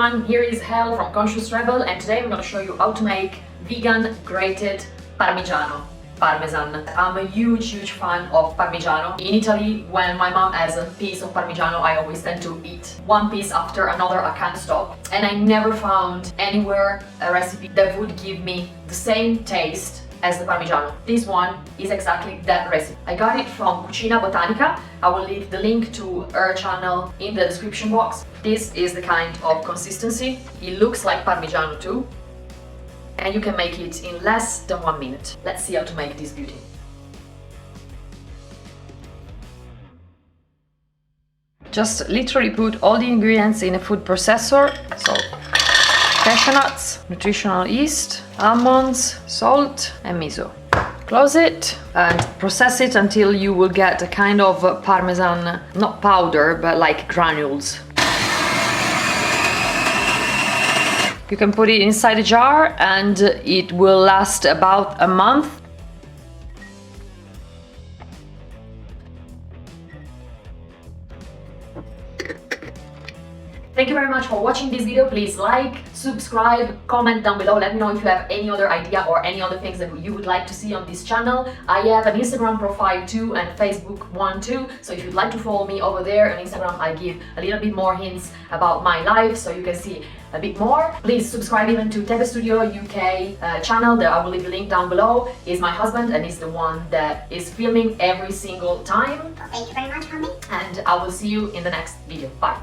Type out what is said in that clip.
everyone, here is Hel from Rebhell, and today I'm going to show you how to make vegan grated Parmigiano. Parmesan. I'm a huge fan of Parmigiano. In Italy, when my mom has a piece of Parmigiano, I always tend to eat one piece after another. I can't stop. And I never found anywhere a recipe that would give me the same taste as the Parmigiano. This one is exactly that recipe. I got it from Cucina Botanica. I will leave the link to her channel in the description box. This is the kind of consistency. It looks like Parmigiano too. And you can make it in less than 1 minute. Let's see how to make this beauty. Just literally put all the ingredients in a food processor. So, cashew nuts, nutritional yeast, almonds, salt and miso. Close it and process it until you will get a kind of Parmesan, not powder, but like granules. You can put it inside a jar and it will last about a month. Thank you very much for watching this video. Please like, subscribe, comment down below. Let me know if you have any other idea or any other things that you would like to see on this channel. I have an Instagram profile too and Facebook one too. So if you'd like to follow me over there on Instagram, I give a little bit more hints about my life so you can see a bit more. Please subscribe even to Tebe Studio UK channel that I will leave the link down below. He's my husband and he's the one that is filming every single time. Thank you very much, honey. And I will see you in the next video. Bye.